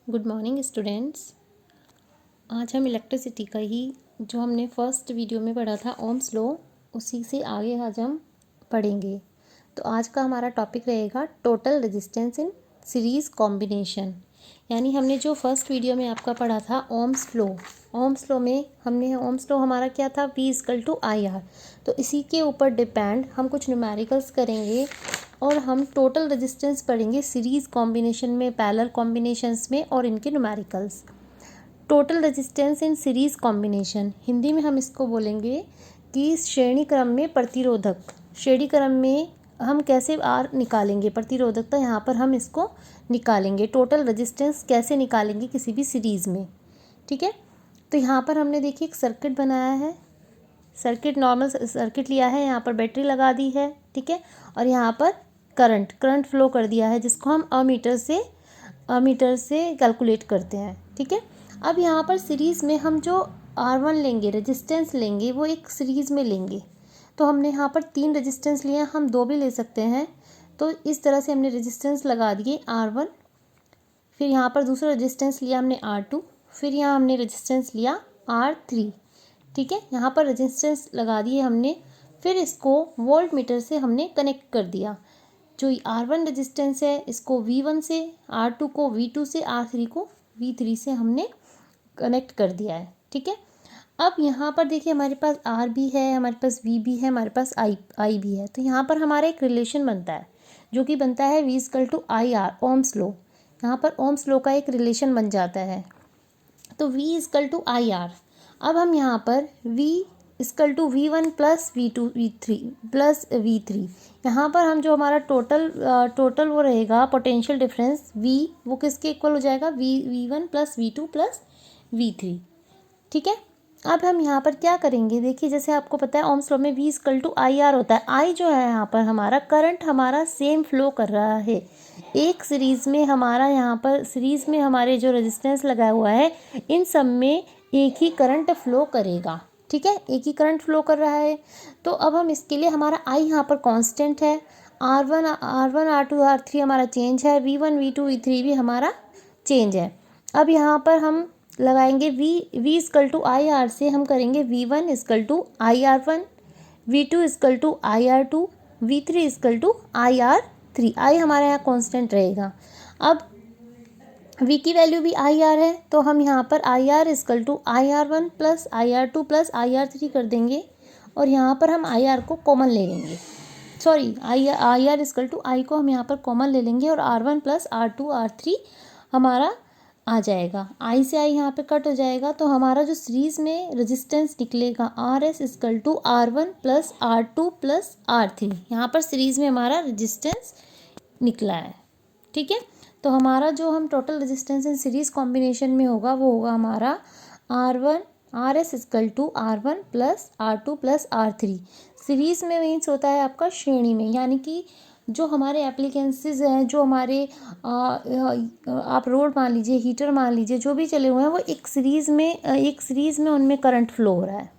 Good morning students. आज हम electricity का ही जो हमने फर्स्ट वीडियो में पढ़ा था ओम्स लॉ, उसी से आगे आज हम पढ़ेंगे। तो आज का हमारा टॉपिक रहेगा total resistance in series combination. यानी हमने जो फर्स्ट वीडियो में आपका पढ़ा था ओम्स लॉ में हमने ओम्स लॉ हमारा क्या था, V=IR। तो इसी के ऊपर डिपेंड हम कुछ न्यूमेरिकल्स करेंगे और हम टोटल रेजिस्टेंस पढ़ेंगे सीरीज़ कॉम्बिनेशन में, पैरेलल कॉम्बिनेशंस में और इनके numericals. Total resistance in series combination, Hindi में हम इसको बोलेंगे कि श्रेणी क्रम में प्रतिरोधक। श्रेणी क्रम में हम कैसे आर निकालेंगे, प्रतिरोधकता यहाँ पर हम इसको निकालेंगे। टोटल रेजिस्टेंस कैसे निकालेंगे किसी भी सीरीज़ में, ठीक है। तो यहाँ पर हमने देखिए एक सर्किट बनाया है, सर्किट नॉर्मल सर्किट लिया है, यहाँ पर बैटरी लगा दी है, ठीक है। और यहाँ पर करंट फ्लो कर दिया है, जिसको हम अमीटर से कैलकुलेट करते हैं, ठीक है। अब यहाँ पर सीरीज़ में हम जो R1 लेंगे, रेजिस्टेंस लेंगे, वो एक सीरीज़ में लेंगे। तो हमने यहाँ पर 3 रेजिस्टेंस लिए, हम 2 भी ले सकते हैं। तो इस तरह से हमने रेजिस्टेंस लगा दिए R1, फिर यहाँ पर दूसरा रेजिस्टेंस लिया हमने R2, फिर यहाँ हमने रेजिस्टेंस लिया R3, ठीक है। यहाँ पर रेजिस्टेंस लगा दिए हमने, फिर इसको वोल्ट मीटर से हमने कनेक्ट कर दिया। जो R1 रेजिस्टेंस है इसको V1 से, R2 को V2 से, R3 को V3 से हमने कनेक्ट कर दिया है, ठीक है। अब यहाँ पर देखिए हमारे पास R भी है, हमारे पास V भी है, हमारे पास I भी है। तो यहाँ पर हमारा एक रिलेशन बनता है जो कि बनता है V=IR, ओम्स लॉ। यहाँ पर ओम्स लॉ का एक रिलेशन बन जाता है। तो V=IR। अब हम यहाँ पर V=V1 प्लस V3 यहाँ पर हम जो हमारा टोटल वो रहेगा पोटेंशियल डिफरेंस V, वो किसके इक्वल हो जाएगा, V1 plus V2 plus V3, ठीक है। अब हम यहाँ पर क्या करेंगे, देखिए जैसे आपको पता है ओम्स लॉ में V=IR होता है। I जो है यहाँ पर हमारा करंट हमारा सेम फ्लो कर रहा है एक सीरीज़ में। हमारा यहाँ पर सीरीज़ में हमारे जो रेजिस्टेंस लगा हुआ है, इन सब में एक ही करंट फ्लो करेगा, ठीक है, एक ही करंट फ्लो कर रहा है। तो अब हम इसके लिए हमारा I यहाँ पर कांस्टेंट है, R1 R2 R3 हमारा चेंज है, V1 V2 V3 भी हमारा चेंज है। अब यहाँ पर हम लगाएंगे V=IR से हम करेंगे V1=IR1, V2=IR2, V3=IR3। I हमारे यहाँ कांस्टेंट रहेगा। अब V की वैल्यू भी IR है, तो हम यहाँ पर IR=IR1 plus IR2 plus IR3 कर देंगे और यहाँ पर हम IR को कॉमन ले लेंगे। सॉरी, IR=I को हम यहाँ पर कॉमन ले लेंगे और R1 प्लस R2 R3 हमारा आ जाएगा। I से I यहाँ पे कट हो जाएगा। तो हमारा जो सीरीज़ में रेजिस्टेंस निकलेगा RS=R1 plus R2 plus R3, यहाँ पर सीरीज़ में हमारा रेजिस्टेंस निकला है, ठीक है। तो हमारा जो हम total resistance in series combination में होगा वो होगा हमारा RS=R1 plus R2 plus R3। Series में मीन्स होता है आपका श्रेणी में, यानी कि जो हमारे एप्लीकेंसेस हैं, जो हमारे आप रोड मान लीजिए, हीटर मान लीजिए, जो भी चले हुए हैं वो एक सीरीज़ में उनमें करंट फ्लो हो रहा है,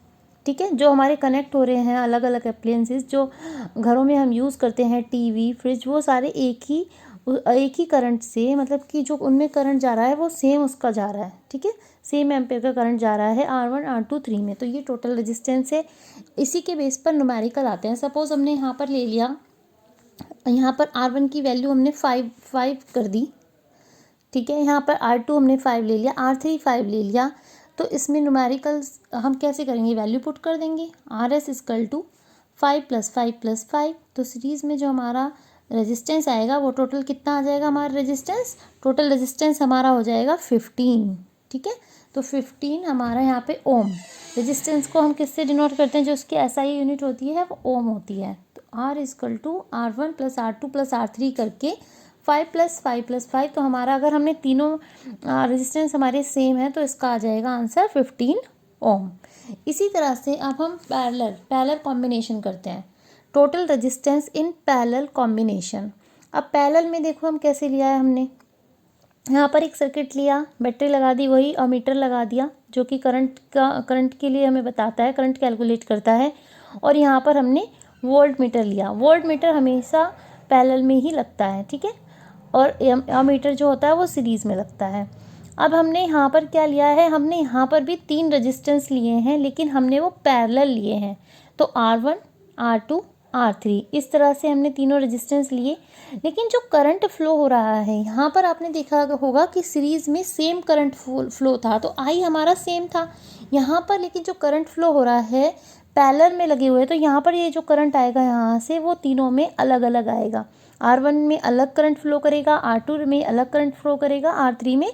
ठीक है। जो हमारे कनेक्ट हो रहे हैं अलग अलग एप्लीकेंसेस जो घरों में हम यूज़ करते हैं, टीवी, फ्रिज, वो सारे एक ही करंट से, मतलब कि जो उनमें करंट जा रहा है वो सेम उसका जा रहा है, ठीक है, सेम एम्पेयर का करंट जा रहा है R1 R2 3 में। तो ये टोटल रेजिस्टेंस है। इसी के बेस पर न्यूमेरिकल आते हैं। सपोज हमने यहाँ पर ले लिया, यहाँ पर R1 की वैल्यू हमने 5 कर दी, ठीक है। यहाँ पर R2 हमने 5 ले लिया, R3 5 ले लिया। तो इसमें न्यूमेरिकल्स हम कैसे करेंगे, वैल्यू पुट कर देंगे। RS=5 + 5 + 5। तो सीरीज़ में जो हमारा रेजिस्टेंस आएगा वो टोटल कितना आ जाएगा, हमारा रेजिस्टेंस, टोटल रेजिस्टेंस हमारा हो जाएगा 15, ठीक है। तो 15 हमारा यहाँ पे ओम। रेजिस्टेंस को हम किससे डिनोट करते हैं, जो उसकी SI यूनिट होती है वो ओम होती है। तो R=R1 + R2 + R3 करके 5 + 5 + 5। तो हमारा अगर हमने तीनों रेजिस्टेंस हमारे सेम है तो इसका आ जाएगा आंसर 15 ओम। इसी तरह से अब हम पैरेलल कॉम्बिनेशन करते हैं। Total resistance in parallel combination. अब पैरेलल में देखो हम कैसे लिया है, हमने यहाँ पर एक सर्किट लिया, बैटरी लगा दी, वही अमीटर लगा दिया जो कि करंट के लिए हमें बताता है, करंट कैलकुलेट करता है। और यहाँ पर हमने वोल्ट मीटर लिया। वोल्ट मीटर हमेशा पैरेलल में ही लगता है, ठीक है, और अमीटर जो होता है वो सीरीज़ में लगता है। अब हमने यहाँ पर क्या लिया है, हमने यहाँ पर भी 3 रेजिस्टेंस लिए हैं, लेकिन हमने वो पैरेलल लिए हैं। तो R1, R2, R3 इस तरह से हमने तीनों रेजिस्टेंस लिए। लेकिन जो करंट फ्लो हो रहा है यहाँ पर आपने देखा होगा कि सीरीज़ में सेम करंट फ्लो था, तो I हमारा सेम था यहाँ पर, लेकिन जो करंट फ्लो हो रहा है पैरेलल में लगे हुए, तो यहाँ पर ये जो करंट आएगा यहाँ से वो तीनों में अलग अलग आएगा। R1 में अलग करंट फ्लो करेगा, R2 में अलग करंट फ्लो करेगा, R3 में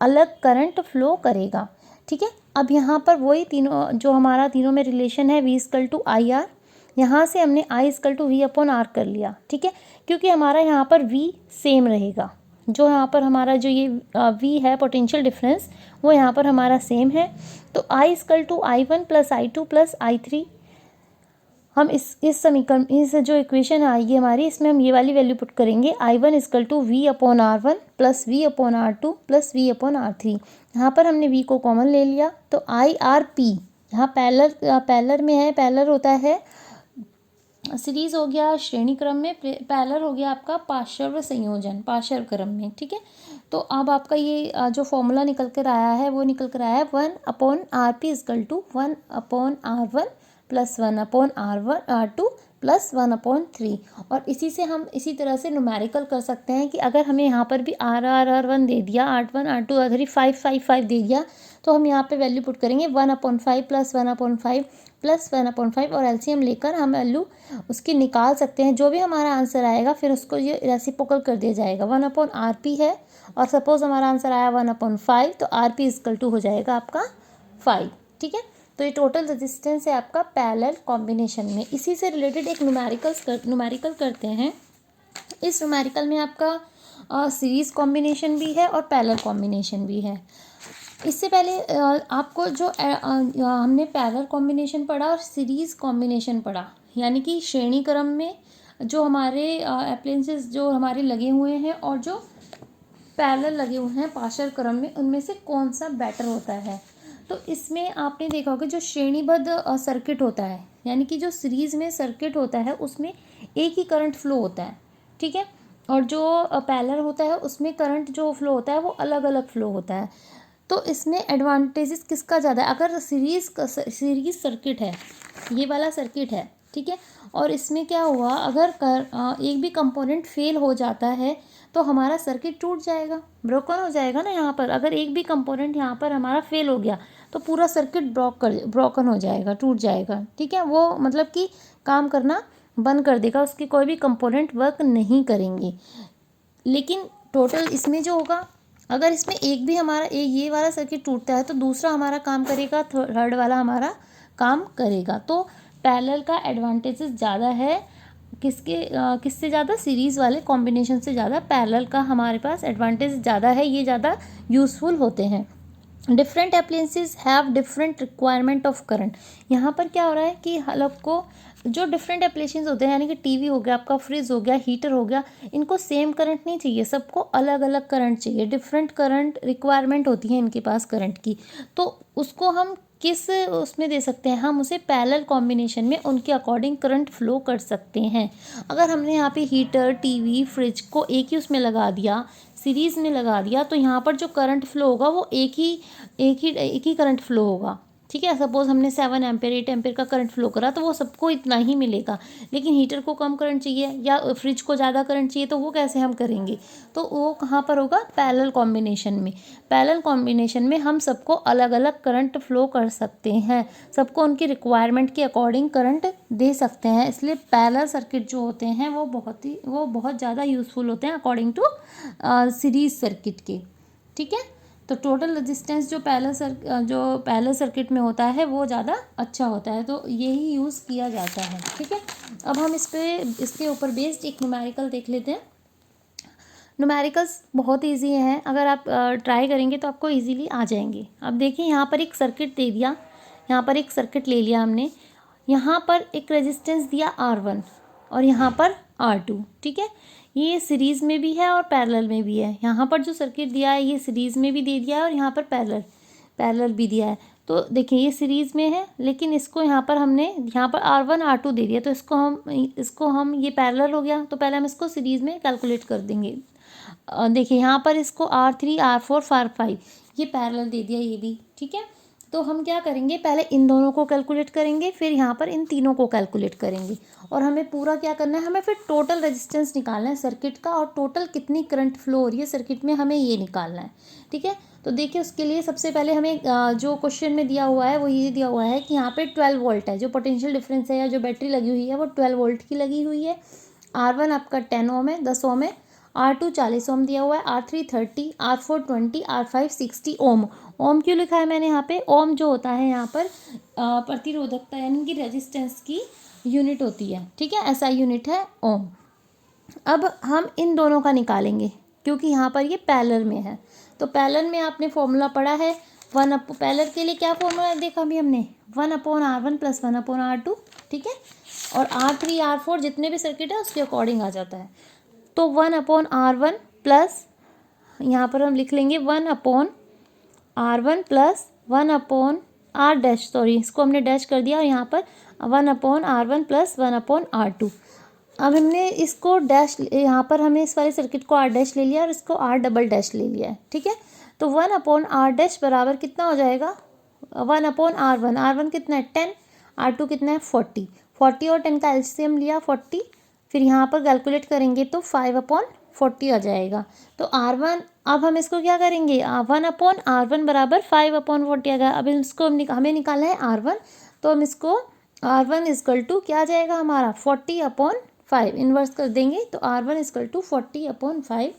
अलग करंट फ्लो करेगा। ठीक है, अब यहाँ पर वही तीनों जो हमारा तीनों में रिलेशन है V=IR, यहाँ से हमने I=V/R कर लिया। ठीक है, क्योंकि हमारा यहाँ पर V सेम रहेगा, जो यहाँ पर हमारा जो ये V है पोटेंशियल डिफरेंस वो यहाँ पर हमारा सेम है। तो I=I1 + I2 + I3, हम इस समीकरण इस जो इक्वेशन आएगी हमारी, इसमें हम ये वाली वैल्यू पुट करेंगे I1 = V/R1 + V/R2 + V/R3। यहाँ पर हमने V को कॉमन ले लिया, तो IRP यहाँ पैरेलल में है, पैरेलल होता है, सीरीज हो गया श्रेणी क्रम में, पैरेलल हो गया आपका पार्श्व संयोजन पार्श्व क्रम में। ठीक है, तो अब आपका ये जो फॉर्मूला निकल कर आया है वो निकल कर आया है 1/RP = 1/R1 + 1/R2 + 1/3। और इसी से हम इसी तरह से न्यूमेरिकल कर सकते हैं कि अगर हमें यहाँ पर भी R1 दे दिया, R1 R2 R3 5 5 5 दे दिया, तो हम यहाँ पे वैल्यू पुट करेंगे 1/5 + 1/5 + 1/5 और एलसीएम लेकर हम वैल्यू उसकी निकाल सकते हैं। जो भी हमारा आंसर आएगा फिर उसको ये रेसिप्रोकल कर दिया जाएगा। 1/RP है और सपोज हमारा आंसर आया 1/5, तो RP = हो जाएगा आपका 5। ठीक है, तो ये टोटल रेजिस्टेंस है आपका पैरेलल कॉम्बिनेशन में। इसी से रिलेटेड एक न्यूमेरिकल करते हैं। इस न्यूमेरिकल में आपका सीरीज़ कॉम्बिनेशन भी है और पैरेलल कॉम्बिनेशन भी है। इससे पहले आपको जो हमने पैरेलल कॉम्बिनेशन पढ़ा और सीरीज़ कॉम्बिनेशन पढ़ा, यानी कि श्रेणी क्रम में जो हमारे अप्लायंसेस जो हमारे लगे हुए हैं और जो पैरेलल लगे हुए हैं पार्श्व क्रम में, उनमें से कौन सा बेटर होता है। तो इसमें आपने देखा होगा जो श्रेणीबद्ध सर्किट होता है, यानी कि जो सीरीज़ में सर्किट होता है उसमें एक ही करंट फ्लो होता है। ठीक है, और जो पैरेलल होता है उसमें करंट जो फ्लो होता है वो अलग अलग फ्लो होता है। तो इसमें एडवांटेजेस किसका ज़्यादा है। अगर सीरीज़ सर्किट है, ये वाला सर्किट है, ठीक है, और इसमें क्या हुआ, अगर एक भी कंपोनेंट फेल हो जाता है तो हमारा सर्किट टूट जाएगा, ब्रोकन हो जाएगा ना। यहाँ पर अगर एक भी कंपोनेंट यहाँ पर हमारा फेल हो गया तो पूरा सर्किट ब्रोकन हो जाएगा, टूट जाएगा। ठीक है, वो मतलब कि काम करना बंद कर देगा, उसकी कोई भी कंपोनेंट वर्क नहीं करेंगी। लेकिन टोटल इसमें जो होगा, अगर इसमें एक भी हमारा ये वाला सर्किट टूटता है तो दूसरा हमारा काम करेगा, थर्ड वाला हमारा काम करेगा। तो पैरेलल का एडवांटेजेस ज़्यादा है, किससे ज़्यादा, सीरीज़ वाले कॉम्बिनेशन से ज़्यादा पैरेलल का हमारे पास एडवांटेज ज़्यादा है, ये ज़्यादा यूज़फुल होते हैं। Different appliances have different requirement of current. यहाँ पर क्या हो रहा है कि आपको जो डिफरेंट एप्लीकेशंस होते हैं, यानी कि टीवी हो गया आपका, फ्रिज हो गया, हीटर हो गया, इनको सेम करंट नहीं चाहिए, सबको अलग अलग करंट चाहिए। डिफरेंट करंट रिक्वायरमेंट होती है इनके पास करंट की, तो उसको हम किस उसमें दे सकते हैं, हम उसे पैरेलल कॉम्बिनेशन में उनके अकॉर्डिंग करंट फ्लो कर सकते हैं। अगर हमने यहाँ पे हीटर, टीवी, फ्रिज को एक ही उसमें लगा दिया, सीरीज़ में लगा दिया, तो यहाँ पर जो करंट फ्लो होगा वो एक ही करंट फ्लो होगा। ठीक है, सपोज हमने 7 एम्पेयर 8 एम्पेयर का करंट फ्लो करा तो वो सबको इतना ही मिलेगा। लेकिन हीटर को कम करंट चाहिए या फ्रिज को ज़्यादा करंट चाहिए, तो वो कैसे हम करेंगे, तो वो कहाँ पर होगा, पैरेलल कॉम्बिनेशन में। पैरेलल कॉम्बिनेशन में हम सबको अलग अलग करंट फ्लो कर सकते हैं, सबको उनकी रिक्वायरमेंट के अकॉर्डिंग करंट दे सकते हैं। इसलिए पैरेलल सर्किट जो होते हैं वो बहुत ज़्यादा यूज़फुल होते हैं अकॉर्डिंग टू सीरीज सर्किट के। ठीक है, तो टोटल रेजिस्टेंस जो पैरेलल सर्किट में होता है वो ज़्यादा अच्छा होता है, तो यही यूज़ किया जाता है। ठीक है, अब हम इसके ऊपर बेस्ड एक न्यूमेरिकल देख लेते हैं। न्यूमेरिकल्स बहुत इजी हैं, अगर आप ट्राई करेंगे तो आपको इजीली आ जाएंगे। अब देखिए, यहाँ पर एक सर्किट दे दिया, यहाँ पर एक सर्किट ले लिया हमने, यहाँ पर एक रेजिस्टेंस दिया R1 और यहाँ पर R2। ठीक है, ये सीरीज़ में भी है और पैरेलल में भी है। यहाँ पर जो सर्किट दिया है ये सीरीज़ में भी दे दिया है और यहाँ पर पैरेलल भी दिया है। तो देखिए, ये सीरीज़ में है, लेकिन इसको यहाँ पर हमने यहाँ पर R1 R2 दे दिया, तो इसको हम ये पैरेलल हो गया, तो पहले हम इसको सीरीज़ में कैलकुलेट कर देंगे। देखिए, यहाँ पर इसको R3 R4 R5 ये पैरेलल दे दिया ये भी, ठीक है। तो हम क्या करेंगे, पहले इन दोनों को कैलकुलेट करेंगे, फिर यहाँ पर इन तीनों को कैलकुलेट करेंगे, और हमें पूरा क्या करना है, हमें फिर टोटल रेजिस्टेंस निकालना है सर्किट का, और टोटल कितनी करंट फ्लो हो रही है सर्किट में, हमें ये निकालना है, ठीक है। तो देखिए उसके लिए सबसे पहले हमें जो क्वेश्चन में दिया हुआ है वो ये दिया हुआ है कि यहाँ पे 12 वोल्ट है, जो पोटेंशियल डिफरेंस है या जो बैटरी लगी हुई है वो 12 वोल्ट की लगी हुई है। R1 आपका 10 ओम है, 10 ओम है। R2 40 ओम दिया हुआ है, R3 30, R4 20, R5 60 ओम। ओम क्यों लिखा है मैंने यहाँ पे, ओम जो होता है यहाँ पर प्रतिरोधकता यानी कि रेजिस्टेंस की यूनिट होती है, ठीक है, ऐसा यूनिट है ओम। अब हम इन दोनों का निकालेंगे क्योंकि यहाँ पर ये पैरेलल में है। तो पैरेलल में आपने फॉर्मूला पढ़ा है, पैरेलल के लिए क्या फॉर्मूला देखा अभी हमने, 1/R1 + 1/R2, ठीक है। और R3 R4 जितने भी सर्किट है उसके अकॉर्डिंग आ जाता है। तो 1/R1 प्लस, यहाँ पर हम लिख लेंगे 1/R1 + 1/R डैश, सॉरी इसको हमने डैश कर दिया, और यहाँ पर 1/R1 + 1/R2। अब हमने इसको डैश, यहाँ पर हमने इस वाले सर्किट को R डैश ले लिया और इसको R डबल डैश ले लिया है, ठीक है। तो 1/R डैश बराबर कितना हो जाएगा, 1/R1, R1 कितना है 10, R2 कितना है 40, 40 और 10 का एलसीएम लिया 40, फिर यहाँ पर कैलकुलेट करेंगे तो 5/40 आ जाएगा। तो R1, अब हम इसको क्या करेंगे, 1/R1 बराबर 5/40 आ गया। अब इसको हमें निकालना है R1, तो हम इसको R1 = क्या आ जाएगा हमारा 40/5, इन्वर्स कर देंगे तो R1 = 40/5,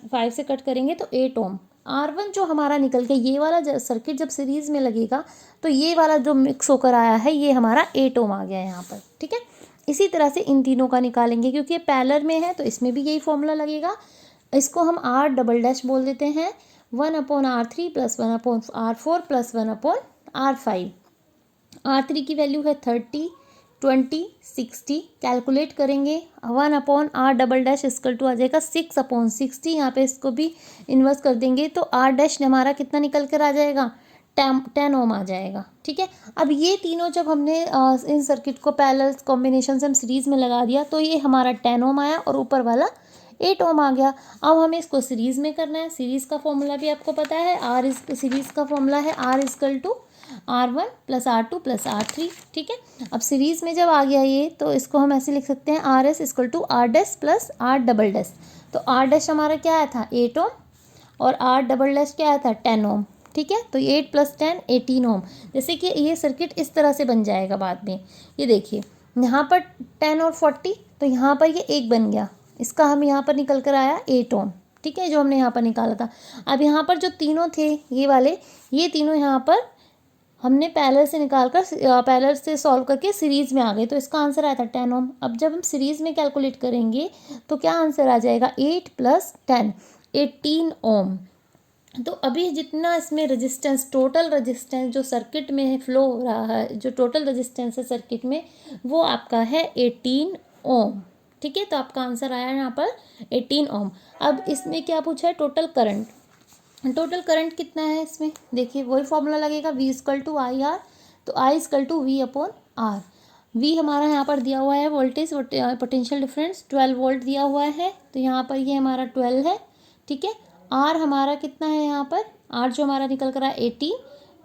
5 से कट करेंगे तो 8 ओम। R1 जो हमारा निकल के, ये वाला सर्किट जब सीरीज़ में लगेगा तो ये वाला जो मिक्स होकर आया है ये हमारा 8 ओम आ गया है यहाँ पर, ठीक है। इसी तरह से इन तीनों का निकालेंगे, क्योंकि ये पैरेलल में है तो इसमें भी यही फॉर्मूला लगेगा। इसको हम R डबल डैश बोल देते हैं, 1/R3 + 1/R4 + 1/R5। R3 की वैल्यू है 30, 20, 60, कैलकुलेट करेंगे 1/R डबल डैश = आ जाएगा 6/60। यहाँ पे इसको भी इन्वर्स कर देंगे तो R डैश हमारा कितना निकल कर आ जाएगा, 10 ओम आ जाएगा, ठीक है। अब ये तीनों जब हमने इन सर्किट को पैरेलल कॉम्बिनेशन से हम सीरीज़ में लगा दिया तो ये हमारा 10 ओम आया और ऊपर वाला 8 ओम आ गया। अब हमें इसको सीरीज़ में करना है, सीरीज़ का फॉर्मूला भी आपको पता है, सीरीज़ का फॉर्मूला है R = R1 + R2 + R3, ठीक है। अब सीरीज़ में जब आ गया ये तो इसको हम ऐसे लिख सकते हैं RS = R dash + R double dash. तो R डैश हमारा क्या आया था 8 ओम और R डबल डैश क्या आया था 10 ओम, ठीक है। तो 8 + 10 18 ओम। जैसे कि ये सर्किट इस तरह से बन जाएगा बाद में, ये देखिए यहाँ पर 10 और 40, तो यहाँ पर ये 1 बन गया, इसका हम यहाँ पर निकल कर आया 8 ओम, ठीक है, जो हमने यहाँ पर निकाला था। अब यहाँ पर जो तीनों थे ये वाले, ये तीनों यहाँ पर हमने पैरेलल से निकाल कर, पैरेलल से सॉल्व करके सीरीज़ में आ गए, तो इसका आंसर आया था 10 ओम। अब जब हम सीरीज़ में कैलकुलेट करेंगे तो क्या आंसर आ जाएगा, 8 + 10 18 ओम। तो अभी जितना इसमें रेजिस्टेंस, टोटल रेजिस्टेंस जो सर्किट में फ्लो हो रहा है, जो टोटल रेजिस्टेंस है सर्किट में, वो आपका है 18 ओम, ठीक है। तो आपका आंसर आया यहाँ पर 18 ओम। अब इसमें क्या पूछा है, टोटल करंट, टोटल करंट कितना है इसमें, देखिए वही फॉर्मूला लगेगा, V = IR, तो I = V/R। V हमारा यहाँ पर दिया हुआ है वोल्टेज, पोटेंशियल डिफरेंस 12 वोल्ट दिया हुआ है, तो यहाँ पर ये हमारा 12 है, ठीक है। R हमारा कितना है यहाँ पर, R जो हमारा निकल कर आया 18,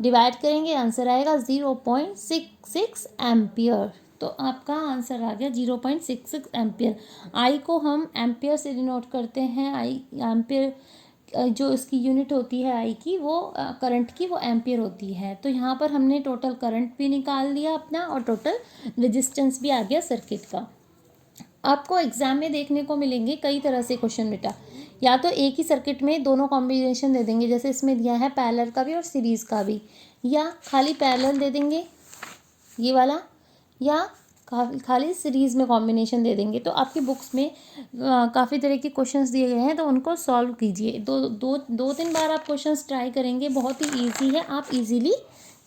डिवाइड करेंगे आंसर आएगा 0.66 एम्पियर। तो आपका आंसर आ गया 0.66 एम्पियर। I को हम एम्पियर से डिनोट करते हैं, एम्पियर जो इसकी यूनिट होती है आई की, वो करंट की, वो एम्पियर होती है। तो यहाँ पर हमने टोटल करंट भी निकाल लिया अपना और टोटल रेजिस्टेंस भी आ गया सर्किट का। आपको एग्जाम में देखने को मिलेंगे कई तरह से क्वेश्चन बेटा, या तो एक ही सर्किट में दोनों कॉम्बिनेशन दे देंगे, जैसे इसमें दिया है पैरेलल का भी और सीरीज़ का भी, या खाली पैरेलल दे देंगे ये वाला, या खाली सीरीज़ में कॉम्बिनेशन दे देंगे। तो आपकी बुक्स में काफ़ी तरह के क्वेश्चंस दिए गए हैं, तो उनको सॉल्व कीजिए। दो तीन बार आप क्वेश्चंस ट्राई करेंगे, बहुत ही इजी है, आप इजीली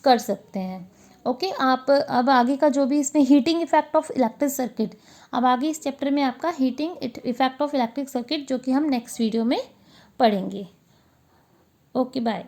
कर सकते हैं। ओके, आप अब आगे का जो भी इसमें heating effect of electric circuit, अब आगे इस चैप्टर में आपका heating effect of electric circuit, जो कि हम नेक्स्ट वीडियो में पढ़ेंगे। Okay, bye.